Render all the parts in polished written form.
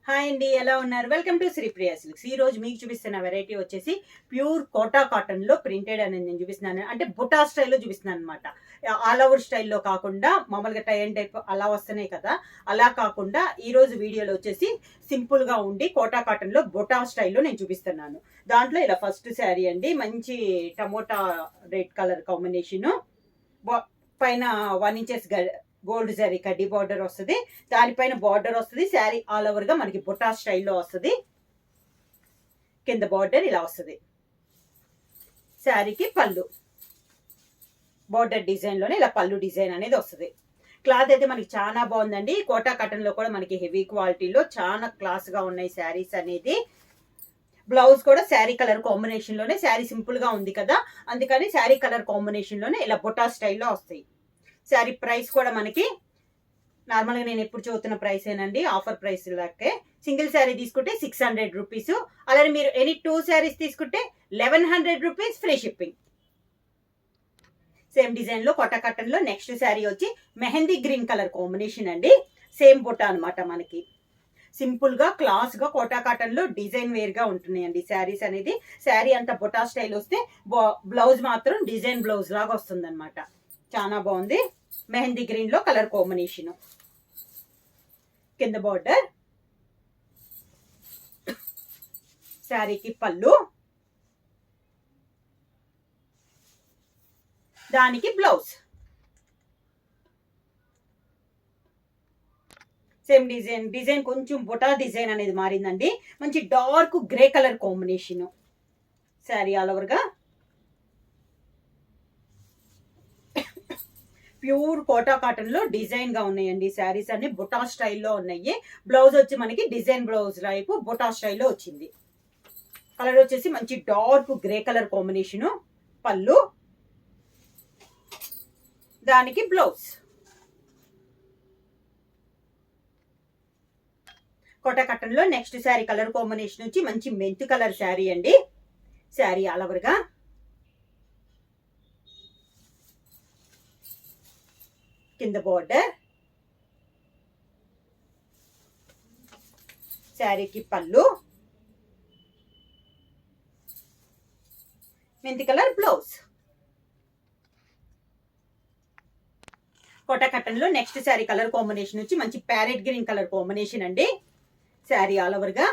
Hi అండి, ఎలా ఉన్నారు? Welcome to Sripriya silks. ఈ రోజు మీకు చూపిస్తున్న వెరైటీ వచ్చేసి ప్యూర్ కోటా కాటన్ లో ప్రింటెడ్ అనేది నేను చూపిస్తున్నాను. అంటే బుటా స్టైల్లో చూపిస్తున్నాను అనమాట. ఆల్ ఓవర్ స్టైల్లో కాకుండా మామూలుగా టై అండ్ టైప్ అలా వస్తున్నాయి కదా, అలా కాకుండా ఈ రోజు వీడియోలో వచ్చేసి సింపుల్ గా ఉండి కోటా కాటన్ లో బుటా స్టైల్లో నేను చూపిస్తున్నాను. దాంట్లో ఇలా ఫస్ట్ శారీ అండి, మంచి టమోటా రెడ్ కలర్ కాంబినేషన్, పైన 1 ఇంచెస్ గోల్డ్ జరీ కడ్డీ బార్డర్ వస్తుంది. దానిపైన బార్డర్ వస్తుంది. శారీ ఆల్ ఓవర్ గా మనకి బుటా స్టైల్లో వస్తుంది. కింద బార్డర్ ఇలా వస్తుంది. శారీకి పళ్ళు బార్డర్ డిజైన్ లోనే ఇలా పళ్ళు డిజైన్ అనేది వస్తుంది. క్లాత్ అయితే మనకి చాలా బాగుందండి. కోటా కాటన్ లో కూడా మనకి హెవీ క్వాలిటీలో చాలా క్లాస్ గా ఉన్నాయి శారీస్ అనేది. బ్లౌజ్ కూడా శారీ కలర్ కాంబినేషన్ లోనే, శారీ సింపుల్ గా ఉంది కదా అందుకని శారీ కలర్ కాంబినేషన్ లోనే ఇలా బుటా స్టైల్లో వస్తాయి. శారీ ప్రైస్ కూడా మనకి నార్మల్గా నేను ఎప్పుడు చూస్తున్న ప్రైస్ ఏనండి, ఆఫర్ ప్రైస్ లాకే. సింగిల్ శారీ తీసుకుంటే 600 రూపీస్, అలానే మీరు ఎనీ 2 శారీస్ తీసుకుంటే 1100 rupees free shipping. Same design లో కోటా కాటన్ లో నెక్స్ట్ శారీ వచ్చి మెహందీ గ్రీన్ కలర్ కాంబినేషన్ అండి. సేమ్ బుట్ట అనమాట. మనకి సింపుల్ గా క్లాస్ గా కోటా కాటన్ లో డిజైన్ వేర్ గా ఉంటున్నాయండి శారీస్ అనేది. శారీ అంతా బుటా స్టైల్ వస్తే బ్లౌజ్ మాత్రం డిజైన్ బ్లౌజ్ లాగా వస్తుంది అనమాట. చాలా బాగుంది. మెహందీ గ్రీన్ లో కలర్ కాంబినేషన్, కింద బార్డర్, శారీకి పళ్ళు, దానికి బ్లౌజ్. సేమ్ డిజైన్ కొంచెం బుటా డిజైన్ అనేది మారిందండి. మంచి dark grey colour combination. Sari all over గా ప్యూర్ కోటా కాటన్ లో డిజైన్ గా ఉన్నాయండి శారీస్ అన్ని. బుటా స్టైల్లో ఉన్నాయి. బ్లౌజ్ వచ్చి మనకి డిజైన్ బ్లౌజ్ టైపు బుటా స్టైల్లో వచ్చింది. కలర్ వచ్చేసి మంచి డార్క్ గ్రే కలర్ కాంబినేషన్. పళ్ళు, దానికి బ్లౌజ్. కోటా కాటన్ లో నెక్స్ట్ శారీ కలర్ కాంబినేషన్ వచ్చి మంచి మెంతు కలర్ శారీ అండి. శారీ ఆల్ ఓవర్ గా కింద బార్డర్, శారీకి పళ్ళు, మెంతి కలర్ బ్లౌజ్. కోటా కాటన్ లో నెక్స్ట్ శారీ కలర్ కాంబినేషన్ వచ్చి మంచి ప్యారెట్ గ్రీన్ కలర్ కాంబినేషన్ అండి. శారీ ఆల్ ఓవర్ గా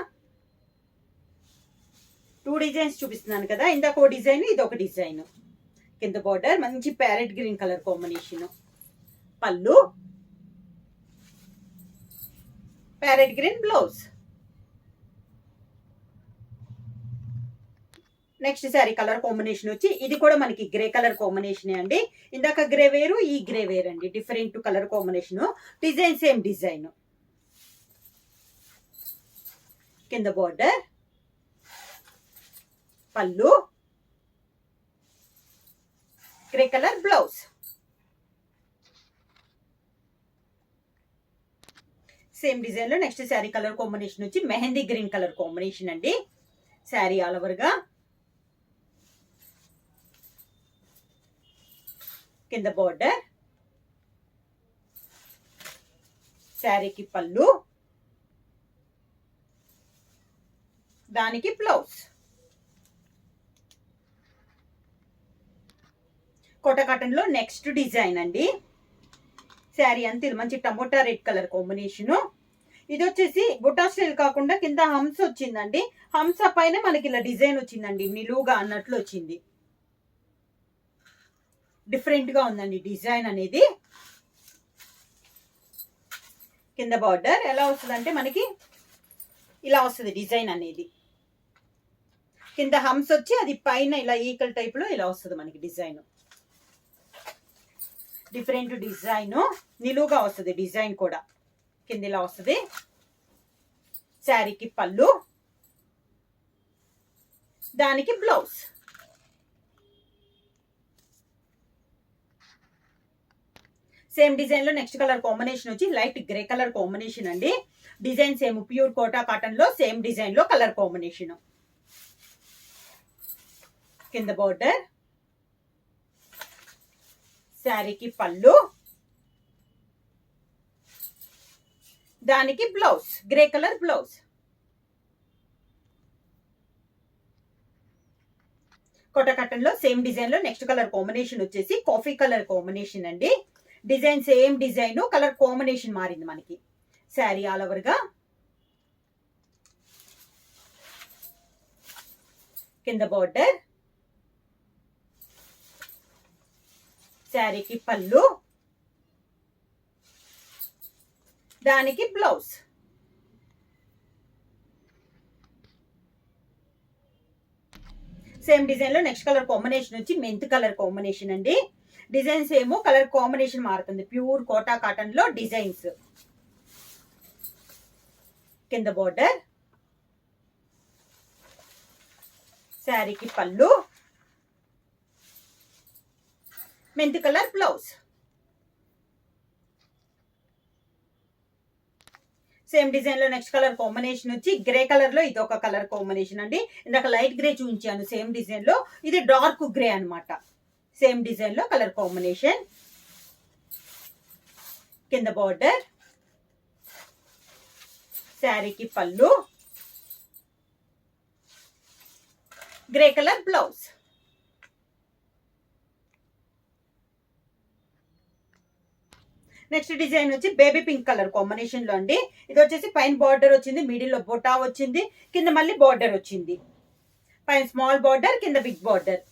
2 డిజైన్స్ చూపిస్తున్నాను కదా, ఇందాక ఒక డిజైన్, ఇది ఒక డిజైన్. కింద బార్డర్ మంచి ప్యారెట్ గ్రీన్ కలర్ కాంబినేషన్, పళ్ళు, parrot green blouse. Next sari colour combination వచ్చి ఇది కూడా మనకి గ్రే కలర్ కాంబినేషన్ అండి. ఇందాక గ్రే వేరు, ఈ గ్రే వేర్ అండి. Different colour combination. Design same design. కింద బార్డర్, పళ్ళు, grey colour blouse. Same design లో నెక్స్ట్ శారీ కలర్ కాంబినేషన్ వచ్చి మెహందీ గ్రీన్ కలర్ కాంబినేషన్ అండి. శారీ ఆల్ ఓవర్ గా కింద బార్డర్, శారీకి పళ్ళు, దానికి బ్లౌజ్. కోటా కాటన్ లో నెక్స్ట్ డిజైన్ అండి. శారీ అంతే మంచి టమోటా రెడ్ కలర్ కాంబినేషన్. ఇది వచ్చేసి బుటా స్టైల్ కాకుండా కింద హంస వచ్చిందండి. హంస పైన మనకి ఇలా డిజైన్ వచ్చిందండి, నిలువుగా అన్నట్లు వచ్చింది. డిఫరెంట్ గా ఉందండి డిజైన్ అనేది. కింద బార్డర్ ఎలా వస్తుందంటే మనకి ఇలా వస్తుంది డిజైన్ అనేది. కింద హంస వచ్చి అది పైన ఇలా ఈకల్ టైప్ లో ఇలా వస్తుంది మనకి డిజైన్. డిఫరెంట్ డిజైన్, నిలువుగా వస్తుంది డిజైన్ కూడా. కింద ఇలా వస్తుంది. శారీకి పళ్ళు, దానికి బ్లౌజ్. సేమ్ డిజైన్ లో నెక్స్ట్ కలర్ కాంబినేషన్ వచ్చి లైట్ గ్రే కలర్ కాంబినేషన్ అండి. Design same pure Kota cotton లో సేమ్ డిజైన్ లో కలర్ కాంబినేషన్. కింద బార్డర్, శారీకి పళ్ళు, దానికి blouse grey colour blouse. Kota cotton లో సేమ్ డిజైన్ లో నెక్స్ట్ కలర్ కాంబినేషన్ వచ్చేసి కాఫీ కలర్ కాంబినేషన్ అండి. Design same design, colour combination మారింది మనకి. శారీ ఆల్ ఓవర్ గా కింద బార్డర్, శారీకి పళ్ళు, దానికి బ్లౌజ్. సేమ్ డిజైన్ లో నెక్స్ట్ కలర్ కాంబినేషన్ వచ్చి మెంత్ కలర్ కాంబినేషన్ అండి. డిజైన్స్ ఏమో కలర్ కాంబినేషన్ మారుతుంది. ప్యూర్ కోటా కాటన్ లో డిజైన్స్. కింద బార్డర్, శారీకి పళ్ళు, mint colour blouse. Same design లో నెక్స్ట్ కలర్ కాంబినేషన్ వచ్చి గ్రే కలర్ లో ఇది ఒక కలర్ కాంబినేషన్ అండి. ఇందాక లైట్ గ్రే చూపించాను సేమ్ డిజైన్ లో, ఇది డార్క్ గ్రే అన్నమాట. సేమ్ డిజైన్ లో కలర్ కాంబినేషన్. కింద బార్డర్, శారీకి పళ్ళు, grey colour blouse. Next design వచ్చి బేబీ పింక్ కలర్ కాంబినేషన్ లో అండి. ఇది వచ్చేసి పైన బార్డర్ వచ్చింది, మిడిల్ లో బొటా వచ్చింది, కింద మళ్ళీ బార్డర్ వచ్చింది. పైన స్మాల్ బార్డర్, కింద బిగ్ బార్డర్.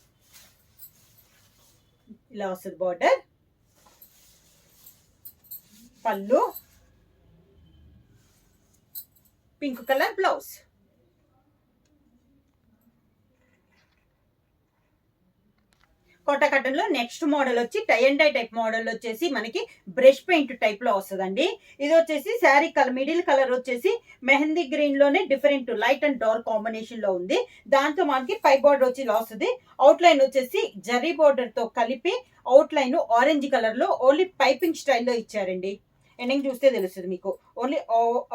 ఇలా వస్తుంది బార్డర్. పళ్ళు, pink colour blouse. Kota cotton లో నెక్స్ట్ మోడల్ వచ్చి tie and dye type model వచ్చేసి మనకి బ్రష్ పెయింట్ టైప్ లో వస్తుందండి. ఇది వచ్చేసి శారీ కలర్, మిడిల్ కలర్ వచ్చేసి మెహందీ గ్రీన్ లోనే different light and dark combination లో ఉంది. దాంతో మనకి పై బార్డర్ వచ్చి ఇలా వస్తుంది. అవుట్ లైన్ వచ్చేసి జరీ బార్డర్ తో కలిపి అవుట్ లైన్ ఆరెంజ్ కలర్ లో ఓన్లీ పైపింగ్ స్టైల్లో ఇచ్చారండి. ఎండింగ్ చూస్తే తెలుస్తుంది మీకు. ఓన్లీ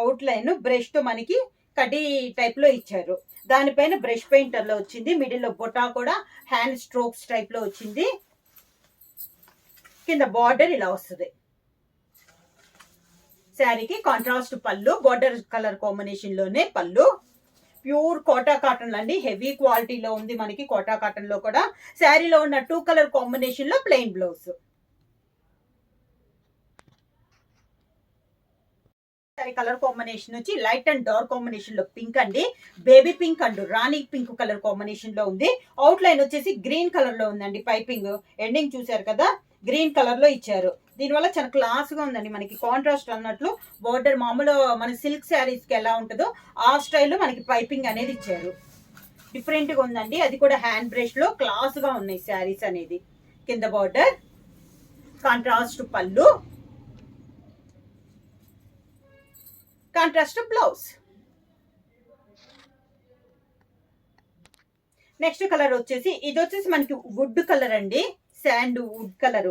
అవుట్ లైన్ బ్రష్ తో మనకి కడ్డీ టైప్ లో ఇచ్చారు. దానిపైన బ్రష్ పెయింటర్ లో వచ్చింది. మిడిల్ లో బొటా కూడా హ్యాండ్ స్ట్రోక్స్ టైప్ లో వచ్చింది. కింద బార్డర్ ఇలా వస్తుంది. శారీకి కాంట్రాస్ట్ పళ్ళు, బార్డర్ కలర్ కాంబినేషన్ లోనే పళ్ళు. ప్యూర్ కోటా కాటన్ అండి, హెవీ క్వాలిటీలో ఉంది మనకి కోటా కాటన్ లో కూడా. శారీలో ఉన్న 2 కలర్ కాంబినేషన్ లో ప్లెయిన్ బ్లౌజ్. కలర్ కాంబినేషన్ వచ్చి లైట్ అండ్ డార్క్ కాంబినేషన్ లో పింక్ అండి. Baby pink and Rani pink colour combination లో ఉంది. అవుట్ లైన్ వచ్చేసి గ్రీన్ కలర్ లో ఉందండి. పైపింగ్ ఎండింగ్ చూసారు కదా, గ్రీన్ కలర్ లో ఇచ్చారు. దీనివల్ల చాలా క్లాస్ గా ఉందండి. మనకి కాంట్రాస్ట్ అన్నట్లు బోర్డర్ మామూలు మన సిల్క్ శారీస్ కి ఎలా ఉంటుందో ఆ స్టైల్లో మనకి పైపింగ్ అనేది ఇచ్చారు. డిఫరెంట్ గా ఉందండి. అది కూడా హ్యాండ్ బ్రష్ లో క్లాస్ గా ఉన్నాయి శారీస్ అనేది. కింద బార్డర్, కాంట్రాస్ట్ పళ్ళు, కాంట్రాస్ట్ బ్లౌజ్. నెక్స్ట్ కలర్ వచ్చేసి ఇది వచ్చేసి మనకి వుడ్ కలర్ అండి. Sand would colour,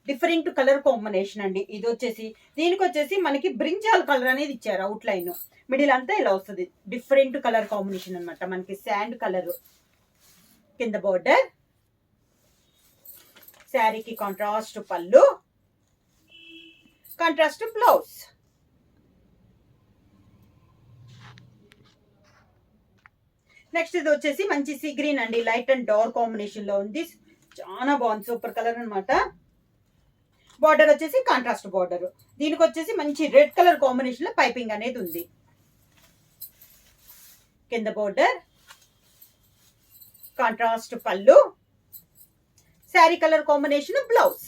different colour combination అండి. ఇది వచ్చేసి దీనికి వచ్చేసి మనకి బ్రింజాల్ కలర్ అనేది ఇచ్చారు. అవుట్ లైన్ మిడిల్ అంతా ఇలా వస్తుంది. డిఫరెంట్ కలర్ కాంబినేషన్ అనమాట మనకి శాండ్ కలర్. కింద బార్డర్, శారీకి కాంట్రాస్ట్ పళ్ళు, కాంట్రాస్ట్ బ్లౌజ్. నెక్స్ట్ ఇది వచ్చేసి మంచి సీ గ్రీన్ అండి. లైట్ అండ్ డార్క్ కాంబినేషన్ లో ఉంది. చాలా బాగుంది, సూపర్ కలర్ అనమాట. బార్డర్ వచ్చేసి కాంట్రాస్ట్ బార్డర్. దీనికి వచ్చేసి మంచి రెడ్ కలర్ కాంబినేషన్ లో పైపింగ్ అనేది ఉంది. కింద బార్డర్, కాంట్రాస్ట్ పళ్ళు, sari colour combination blouse.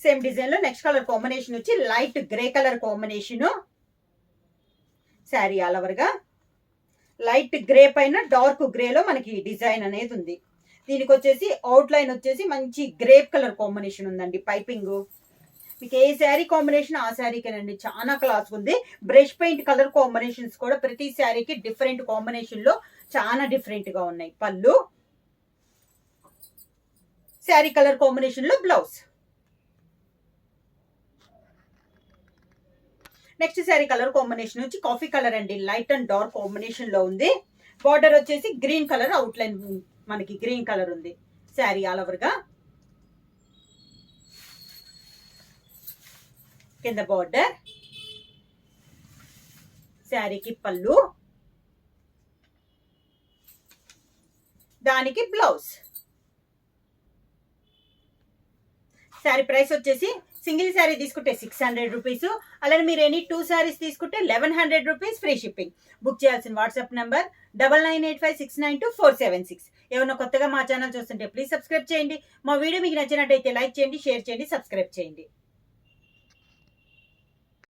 Same design లో నెక్స్ట్ కలర్ కాంబినేషన్ వచ్చి light grey colour combination. Sari all over గా లైట్ గ్రే పైన డార్క్ గ్రే లో మనకి డిజైన్ అనేది ఉంది. దీనికి వచ్చేసి అవుట్ లైన్ వచ్చేసి మంచి గ్రేప్ కలర్ కాంబినేషన్ ఉందండి. పైపింగ్ మీకు ఏ శారీ కాంబినేషన్ ఆ శారీకేనండి, చాలా క్లాస్ ఉంది. బ్రష్ పెయింట్ కలర్ కాంబినేషన్స్ కూడా ప్రతి శారీకి డిఫరెంట్ కాంబినేషన్ లో చాలా డిఫరెంట్ గా ఉన్నాయి. పళ్ళు, శారీ కలర్ కాంబినేషన్ లో blouse. Next sari colour combination వచ్చి కాఫీ కలర్ అండి. లైట్ అండ్ డార్క్ కాంబినేషన్ లో ఉంది. బార్డర్ వచ్చేసి గ్రీన్ కలర్, అవుట్ లైన్ మనకి గ్రీన్ కలర్ ఉంది. శారీ ఆల్ ఓవర్ గా కింద బార్డర్, శారీకి పళ్ళు, దానికి బ్లౌజ్. శారీ ప్రైస్ వచ్చేసి సింగిల్ శారీ తీసుకుంటే 600 రూపీస్, అలానే మీరు ఎనీ 2 శారీస్ తీసుకుంటే 1100 రూపీస్ ఫ్రీ షిప్పింగ్. బుక్ చేయాల్సిన వాట్సాప్ నెంబర్ 9985692476. ఏమన్నా కొత్తగా మా ఛానల్ చూస్తుంటే ప్లీజ్ సబ్స్క్రైబ్ చేయండి. మా వీడియో మీకు నచ్చినట్టయితే లైక్ చేయండి, షేర్ చేయండి, సబ్స్క్రైబ్ చేయండి.